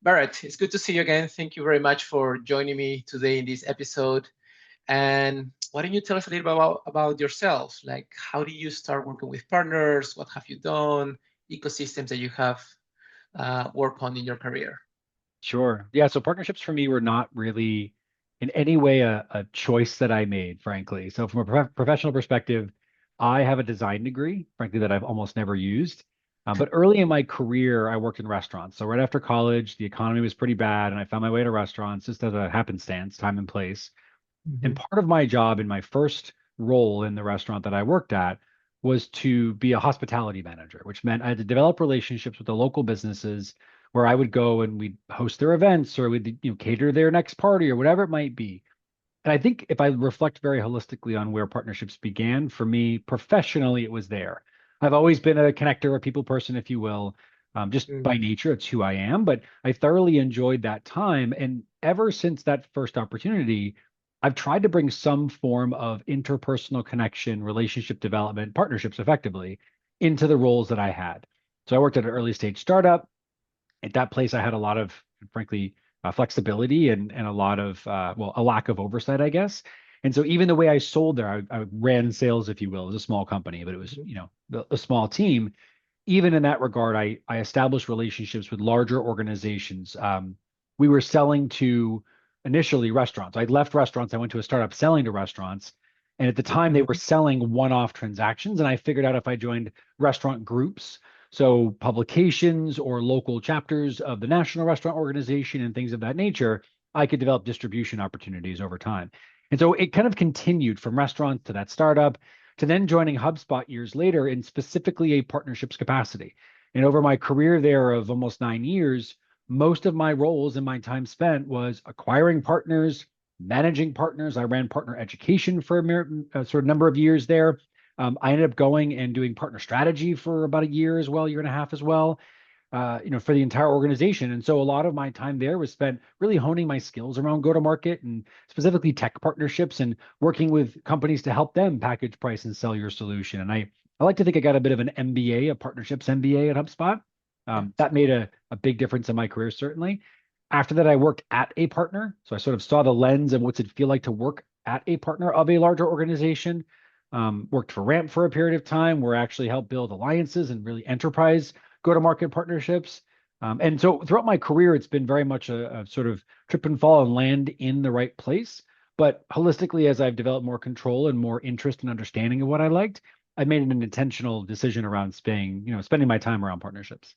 Barrett, it's good to see you again. Thank you very much for joining me today in this episode. And why don't you tell us a little bit about yourself? Like, how do you start working with partners? What have you done? Ecosystems that you have worked on in your career? Sure. Yeah. So partnerships for me were not really in any way a choice that I made, frankly. So from a professional perspective, I have a design degree, frankly, that I've almost never used. But early in my career, I worked in restaurants. So right after college, the economy was pretty bad, and I found my way to restaurants just as a happenstance, time and place. And Hmm. part of my job in my first role in the restaurant that I worked at was to be a hospitality manager, which meant I had to develop relationships with the local businesses where I would go and we'd host their events or we'd, cater their next party or whatever it might be. And I think if I reflect very holistically on where partnerships began, for me professionally, it was there. I've always been a connector, a people person, if you will, just by Mm. nature. It's who I am. But I thoroughly enjoyed that time. And ever since that first opportunity, I've tried to bring some form of interpersonal connection, relationship development, partnerships effectively into the roles that I had. So I worked at an early stage startup. At that place, I had a lot of, frankly, flexibility and a lot of, well, a lack of oversight, I guess. And so even the way I sold there, I ran sales, if you will. It was a small company, but it was, a small team. Even in that regard, I established relationships with larger organizations. We were selling to initially restaurants. I left restaurants. I went to a startup selling to restaurants. And at the time, they were Hmm. selling one-off transactions. And I figured out if I joined restaurant groups, so publications or local chapters of the National Restaurant Organization and things of that nature, I could develop distribution opportunities over time. And so it kind of continued from restaurants to that startup to then joining HubSpot years later in specifically a partnerships capacity. And over my career there of almost 9 years, most of my roles and my time spent was acquiring partners, managing partners. I ran partner education for a sort of number of years there. I ended up going and doing partner strategy for about a year as well, year and a half as well, for the entire organization. And so a lot of my time there was spent really honing my skills around go to market and specifically tech partnerships and working with companies to help them package, price, and sell your solution. And I like to think I got a bit of an MBA, a partnerships MBA at HubSpot. Yeah. That made a big difference in my career, certainly. After that, I worked at a partner. So I sort of saw the lens of what's it feel like to work at a partner of a larger organization. Worked for Ramp for a period of time where I actually helped build alliances and really enterprise go-to-market partnerships. And so throughout my career, it's been very much a sort of trip and fall and land in the right place. But holistically, as I've developed more control and more interest and understanding of what I liked, I've made an intentional decision around spending my time around partnerships.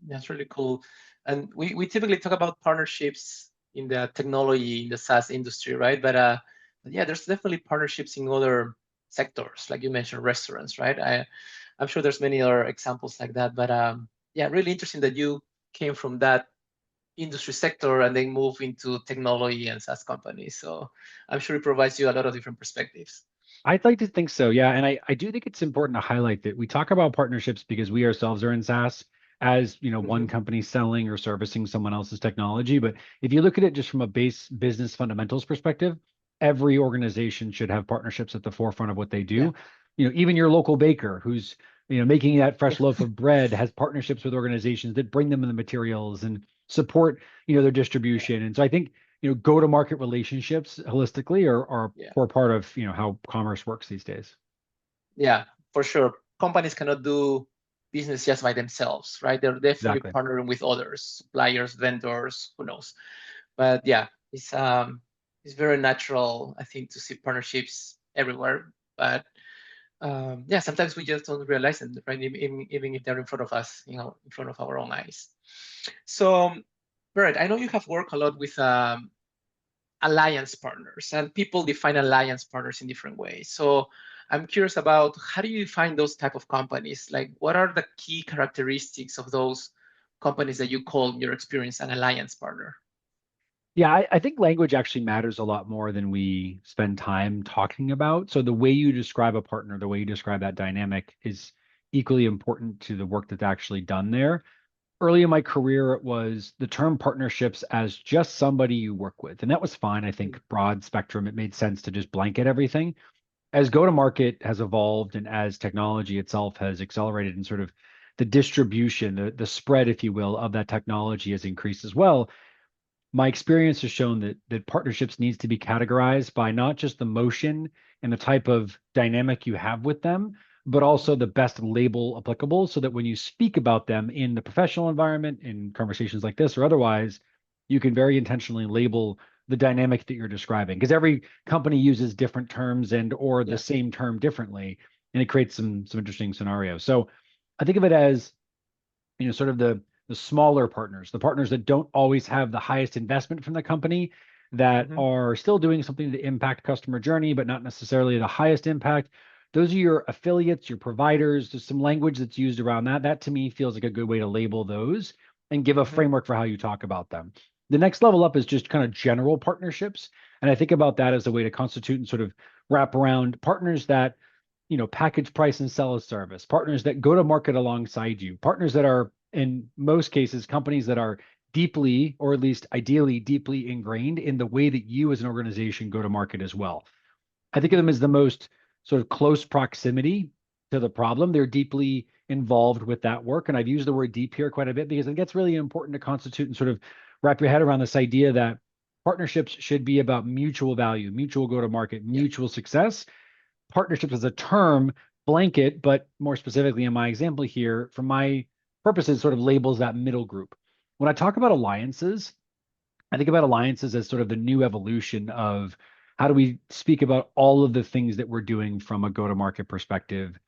That's really cool. And we typically talk about partnerships in the technology, in the SaaS industry, right? But yeah, there's definitely partnerships in other sectors, like you mentioned, restaurants, right? I'm sure there's many other examples like that. But yeah, really interesting that you came from that industry sector and then move into technology and SaaS companies. So I'm sure it provides you a lot of different perspectives. I'd like to think so, yeah. And I do think it's important to highlight that we talk about partnerships because we ourselves are in SaaS as, one Hmm. company selling or servicing someone else's technology. But if you look at it just from a base business fundamentals perspective, every organization should have partnerships at the forefront of what they Yeah. do. Even your local baker who's, making that fresh loaf of bread has partnerships with organizations that bring them the materials and support, their distribution. And so I think go to market relationships holistically are Yeah. core part of how commerce works these days. Yeah, for sure. Companies cannot do business just by themselves, right? They're definitely Exactly. partnering with others, suppliers, vendors, who knows. But yeah, it's very natural, I think, to see partnerships everywhere. But yeah, sometimes we just don't realize them, right? Even if they're in front of us, in front of our own eyes. So, Barrett, I know you have worked a lot with alliance partners, and people define alliance partners in different ways. So I'm curious about how do you define those type of companies? Like, what are the key characteristics of those companies that you call in your experience an alliance partner? Yeah, I think language actually matters a lot more than we spend time talking about. So the way you describe a partner, the way you describe that dynamic is equally important to the work that's actually done there. Early in my career, it was the term partnerships as just somebody you work with. And that was fine. I think broad spectrum, it made sense to just blanket everything. As go to market has evolved and as technology itself has accelerated and sort of the distribution, the spread, if you will, of that technology has increased as well. My experience has shown that partnerships needs to be categorized by not just the motion and the type of dynamic you have with them, but also the best label applicable, so that when you speak about them in the professional environment, in conversations like this or otherwise, you can very intentionally label the dynamic that you're describing, because every company uses different terms and or the Yeah. same term differently, and it creates some interesting scenarios. So I think of it as, sort of the smaller partners, the partners that don't always have the highest investment from the company, that Mm-hmm. are still doing something to impact customer journey, but not necessarily the highest impact. Those are your affiliates, your providers. There's some language that's used around that. That to me feels like a good way to label those and give a Mm-hmm. framework for how you talk about them. The next level up is just kind of general partnerships. And I think about that as a way to constitute and sort of wrap around partners that, package, price, and sell a service, partners that go to market alongside you, partners that are, in most cases, companies that are deeply, or at least ideally deeply ingrained in the way that you as an organization go to market as well. I think of Mm-hmm. them as the most sort of close proximity to the problem. They're deeply involved with that work. And I've used the word deep here quite a bit because I think it's really important to constitute and sort of wrap your head around this idea that partnerships should be about mutual value, mutual go to market, Yeah. mutual success. Partnerships as a term blanket, but more specifically in my example here, for my purposes, sort of labels that middle group. When I talk about alliances, I think about alliances as sort of the new evolution of how do we speak about all of the things that we're doing from a go-to-market perspective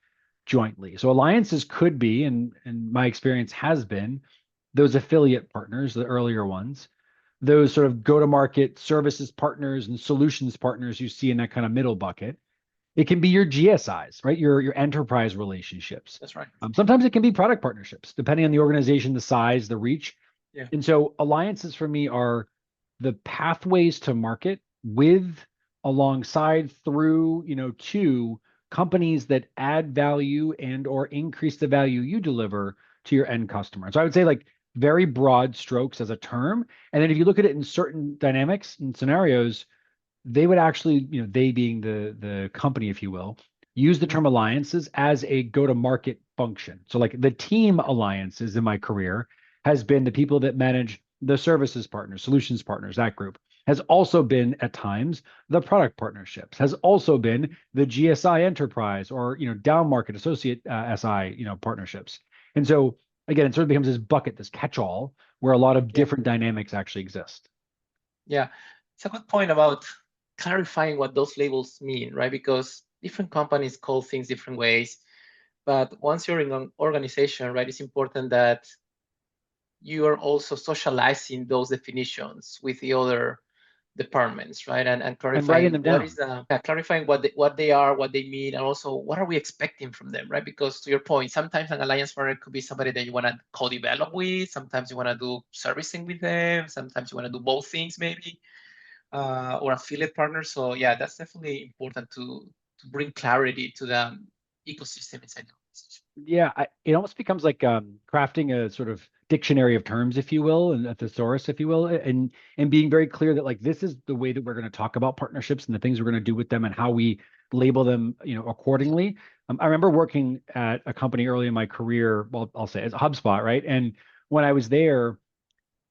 jointly. So alliances could be, and my experience has been, those affiliate partners, the earlier ones, those sort of go-to-market services partners and solutions partners you see in that kind of middle bucket. It can be your GSIs, right? Your enterprise relationships. That's right. Sometimes it can be product partnerships, depending on the organization, the size, the reach. Yeah. And so alliances for me are the pathways to market with, alongside, through, to companies that add value and or increase the value you deliver to your end customer. So I would say, like, very broad strokes as a term. And then if you look at it in certain dynamics and scenarios, they would actually, they being the company, if you will, use the Mm-hmm. term alliances as a go-to-market function. So like the team alliances in my career has been the people that manage the services partners, solutions partners, that group has also been at times the product partnerships, has also been the GSI enterprise or, down market associate SI, partnerships. And so again, it sort of becomes this bucket, this catch-all where a lot of Yeah. different dynamics actually exist. Yeah. It's a good point about clarifying what those labels mean, right? Because different companies call things different ways. But once you're in an organization, right, it's important that you are also socializing those definitions with the other departments, right? And And writing clarifying them what down. is clarifying what they are, what they mean, and also what are we expecting from them, right? Because to your point, sometimes an alliance partner could be somebody that you want to co-develop with. Sometimes you want to do servicing with them. Sometimes you want to do both things, maybe, or affiliate partners. So yeah, that's definitely important to bring clarity to the ecosystem inside the organization. Yeah, it almost becomes like crafting a sort of dictionary of terms, if you will, and a thesaurus, if you will, and being very clear that, like, this is the way that we're going to talk about partnerships and the things we're going to do with them and how we label them, accordingly. I remember working at a company early in my career. Well, I'll say it's HubSpot, right? And when I was there,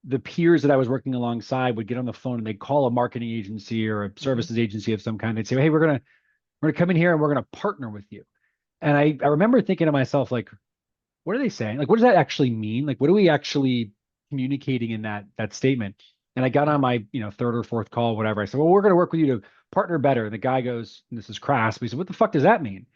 the peers that I was working alongside would get on the phone and they'd call a marketing agency or a Mm-hmm. services agency of some kind. They'd say, "Hey, we're gonna come in here and we're gonna partner with you." And I remember thinking to myself, like, what are they saying? Like, what does that actually mean? Like, what are we actually communicating in that statement? And I got Yeah. on my, third or fourth call, whatever. I said, well, we're going to work with you to partner better. And the guy goes, and this is crass, but he said, what the fuck does that mean?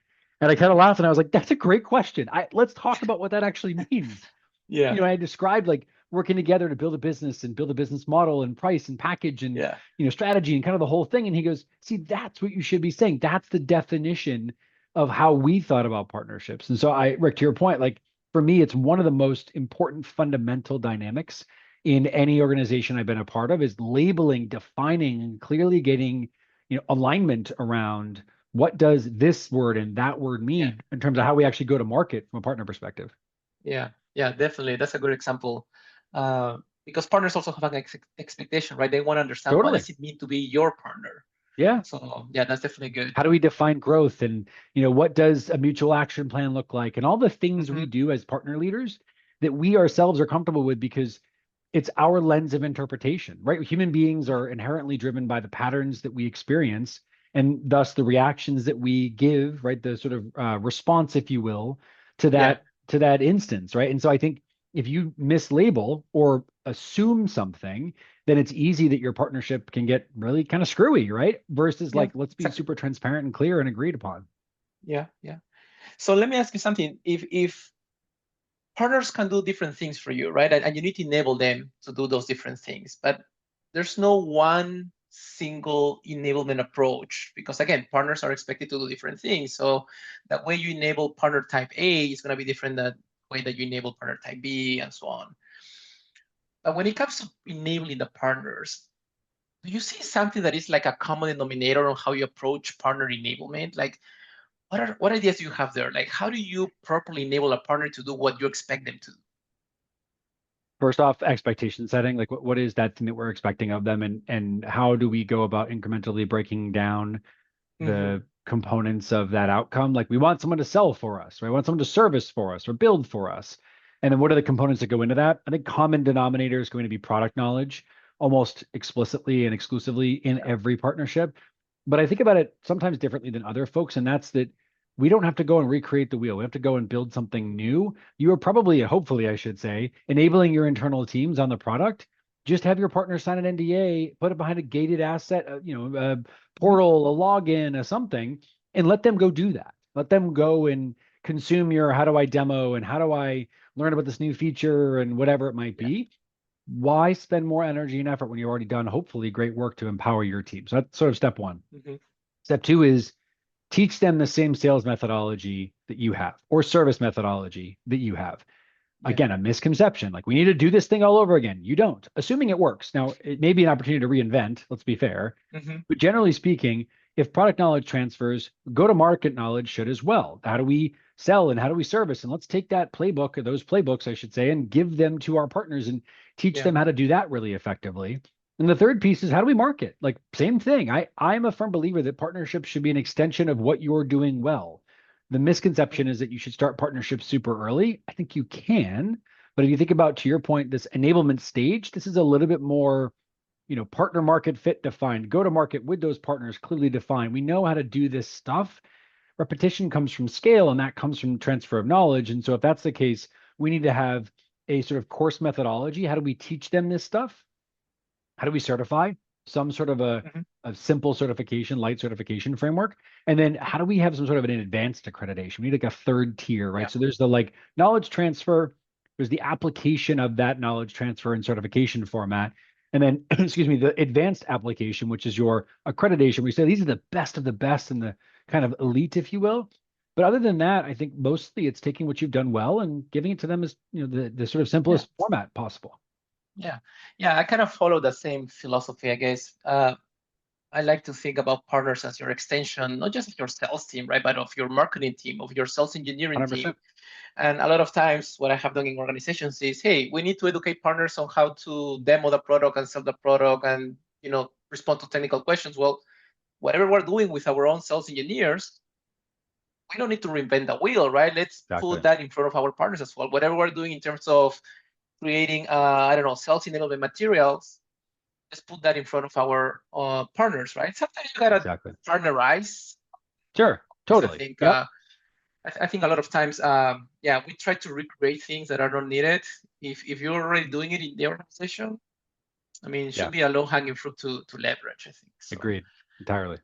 And I kind of laughed and I was like, that's a great question. Let's talk about what that actually means. Yeah. I described, like, working together to build a business and build a business model and price and package and, Yeah. strategy and kind of the whole thing. And he goes, see, that's what you should be saying. That's the definition of how we thought about partnerships. And so Rick, to your point, like, for me, it's one of the most important fundamental dynamics in any organization I've been a part of is labeling, defining, and clearly getting, alignment around what does this word and that word Yeah. mean in terms of how we actually go to market from a partner perspective. Yeah, yeah, definitely. That's a good example. Because partners also have an expectation, right? They want to understand what Totally. does it mean to be your partner. Yeah. So yeah, that's definitely good. How do we define growth? And, what does a mutual action plan look like? And all the things we Hmm. do as partner leaders that we ourselves are comfortable with because it's our lens of interpretation, right? Human beings are inherently driven by the patterns that we experience and thus the reactions that we give, right? The sort of response, if you will, to Yeah, that instance, right? And so I think if you mislabel or assume something, then it's easy that your partnership can get really kind of screwy, right? Versus yeah, like, let's be exactly. super transparent and clear and agreed upon. Yeah, yeah. So let me ask you something. If partners can do different things for you, right? And you need to enable them to do those different things. But there's no one single enablement approach because again, partners are expected to do different things. So that way you enable partner type A is going to be different than the way that you enable partner type B and so on. But when it comes to enabling the partners, do you see something that is like a common denominator on how you approach partner enablement? Like what ideas do you have there? Like how do you properly enable a partner to do what you expect them to do? First off, expectation setting, like what is that thing that we're expecting of them, and how do we go about incrementally breaking down Mm-hmm. the components of that outcome? Like we want someone to sell for us, right? We want someone to service for us or build for us. And then what are the components that go into that? I think common denominator is going to be product knowledge almost explicitly and exclusively in every partnership. But I think about it sometimes differently than other folks, and that's that we don't have to go and recreate the wheel. We have to go and build something new. You are probably, hopefully, I should say, enabling your internal teams on the product. Just have your partner sign an NDA, put it behind a gated asset, a Mm-hmm. portal, a login, a something, and let them go do that. Let them go and consume your how do I demo and how do I learn about this new feature and whatever it might Yeah. be. Why spend more energy and effort when you've already done hopefully great work to empower your team? So that's sort of step one. Mm-hmm. Step two is teach them the same sales methodology that you have or service methodology that you have. Yeah. Again, a misconception. Like we need to do this thing all over again. You don't, assuming it works. Now, it may be an opportunity to reinvent, let's be fair. Mm-hmm. But generally speaking, if product knowledge transfers, go to market knowledge should as well. How do we sell and how do we service? And let's take that playbook or those playbooks, I should say, and give them to our partners and teach Yeah. them how to do that really effectively. And the third piece is how do we market? Like same thing. I'm a firm believer that partnerships should be an extension of what you're doing well. The Mm-hmm. misconception is that you should start partnerships super early. I think you can, but if you think about, to your point, this enablement stage, this is a little bit more, partner market fit defined, go to market with those partners clearly defined. We know how to do this stuff. Repetition comes from scale and that comes from transfer of knowledge. And so if that's the case, we need to have a sort of course methodology. How do we teach them this stuff? How do we certify some sort of Mm-hmm. a simple certification, light certification framework? And then how do we have some sort of an advanced accreditation? We need like a third tier, right? Yeah. So there's the like knowledge transfer, there's the application of that knowledge transfer and certification format. And then, excuse me, the advanced application, which is your accreditation. We say these are the best of the best and the kind of elite, if you will. But other than that, I think mostly it's taking what you've done well and giving it to them as, the sort of Yeah. simplest format possible. Yeah. Yeah. I kind of follow the same philosophy, I guess. I like to think about partners as your extension, not just of your sales team, right, but of your marketing team, of your sales engineering team. 100%. And a lot of times, what I have done in organizations is, hey, we need to educate partners on how to demo the product and sell the product, and respond to technical questions. Well, whatever we're doing with our own sales engineers, we don't need to reinvent the wheel, right? Let's put Exactly. that in front of our partners as well. Whatever we're doing in terms of creating, I don't know, sales enablement materials, let's put that in front of our partners, right? Sometimes you gotta Exactly. partnerize. Sure. Because I Totally. think Yep. I think a lot of times, yeah, we try to recreate things that are not needed. If you're already doing it in the organization, I mean, it Yeah. should be a low hanging fruit to leverage. I think so. Agreed. Entirely.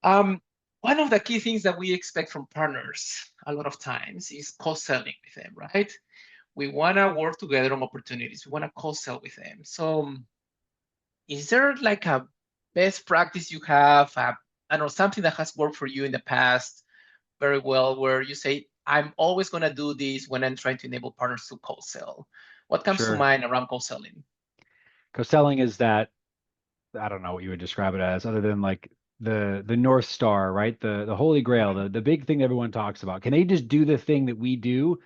Um, One of the key things that we expect from partners a lot of times is co-selling with them, right? We want to work together on opportunities. We want to co-sell with them. So, is there like a best practice you have? I don't know, something that has worked for you in the past very well, where you say, I'm always going to do this when I'm trying to enable partners to co-sell. What comes to Sure. mind around co-selling? Co-selling is that, I don't know what you would describe it as, other than like the North Star, right? The Holy Grail, Mm-hmm. the big thing that everyone talks about. Can they just do the thing that we do,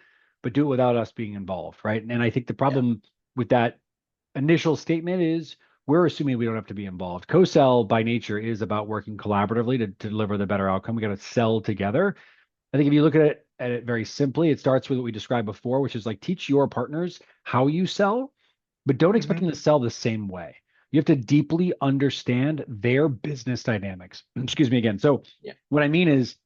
but do it without us being involved, right? And I think the Yeah. problem with that initial statement is we're assuming we don't have to be involved. Co-sell by nature is about working collaboratively to deliver the better outcome. We got to sell together. I think if you look at it very simply, it starts with what we described before, which is like teach your partners how you sell, but don't expect them to sell the same way. You have to deeply understand their business dynamics. Excuse me again. So Yeah. what I mean is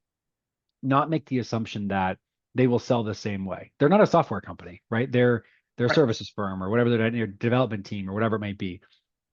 not make the assumption that they will sell the same way. They're not a software company, right? They're a Right. services firm or whatever, their development team or whatever it might be.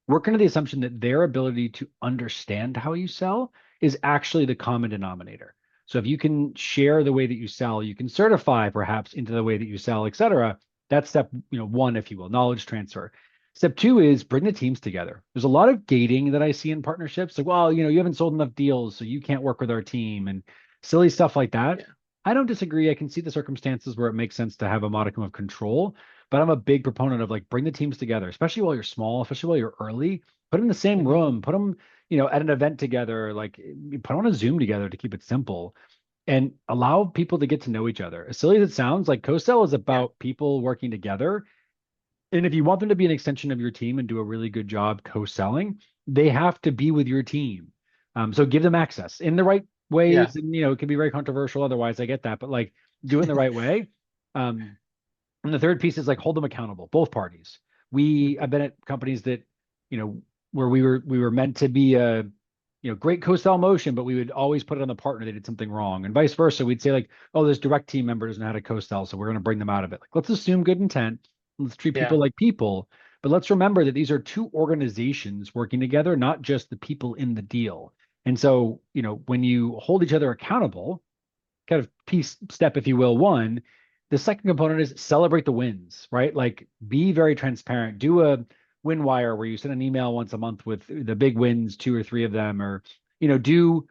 Work under the assumption that their ability to understand how you sell is actually the common denominator. So if you can share the way that you sell, you can certify perhaps into the way that you sell, et cetera. That's step, one, if you will, knowledge transfer. Step two is bring the teams together. There's a lot of gating that I see in partnerships. Like, well, you haven't sold enough deals, so you can't work with our team and silly stuff like that. Yeah. I don't disagree. I can see the circumstances where it makes sense to have a modicum of control, but I'm a big proponent of like bring the teams together, especially while you're small, especially while you're early. Put them in the same room, put them, at an event together, like put them on a Zoom together to keep it simple and allow people to get to know each other. As silly as it sounds, like co-sell is Yeah. about people working together. And if you want them to be an extension of your team and do a really good job co-selling, they have to be with your team. So give them access in the right Yeah. ways. And, it can be very controversial otherwise. I get that, but like do it in the right way. And the third piece is like hold them accountable, both parties. I've been at companies that, where we were meant to be a, great co-sell motion, but we would always put it on the partner they did something wrong, and vice versa. We'd say like, oh, this direct team member doesn't know how to co-sell, so we're going to bring them out of it. Like, let's assume good intent. Let's treat people Yeah. like people, but let's remember that these are two organizations working together, not just the people in the deal. And so, when you hold each other accountable, kind of step, if you will, one. The second component is celebrate the wins, right? Like be very transparent. Do a win wire where you send an email once a month with the big wins, two or three of them, or do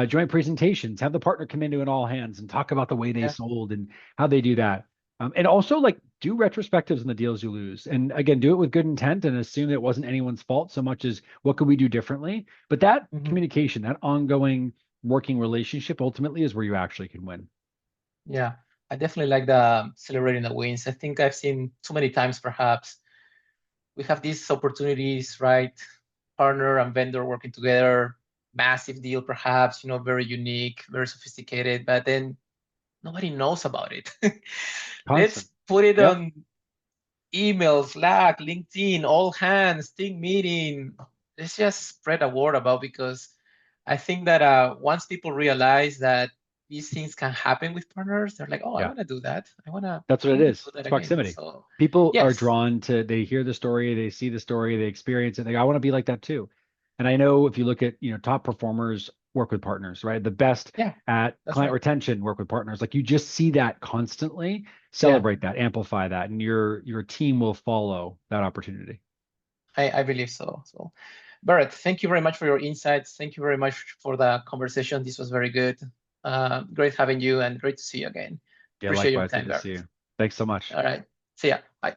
joint presentations. Have the partner come into an all hands and talk about the way they Yeah. sold and how they do that. And also like do retrospectives in the deals you lose. And again, do it with good intent and assume that it wasn't anyone's fault so much as what could we do differently. But that communication, that ongoing working relationship ultimately is where you actually can win. Yeah. I definitely like the celebrating the wins. I think I've seen too many times, perhaps, we have these opportunities, right? Partner and vendor working together, massive deal, perhaps, very unique, very sophisticated, but then nobody knows about it. Constant. Let's put it Yep. on email, Slack, LinkedIn, all hands, team meeting. Let's just spread a word about, because I think that once people realize that these things can happen with partners, they're like, oh, I Yeah. want to do that. That's I what it want to is. do that It's again. proximity. So People are yes, drawn to, they hear the story, they see the story, they experience it. They go, I want to be like that too. And I know if you look at, top performers work with partners, right? The best yeah, at that's client right. retention work with partners. Like you just see that constantly, Yeah, celebrate that, amplify that, and your team will follow that opportunity. I believe so. So, Barrett, thank you very much for your insights. Thank you very much for the conversation. This was very good. Great having you and great to see you again. Yeah, Appreciate your likewise. Good time, to see Barrett. you. Thanks so much. All right. See ya. Bye.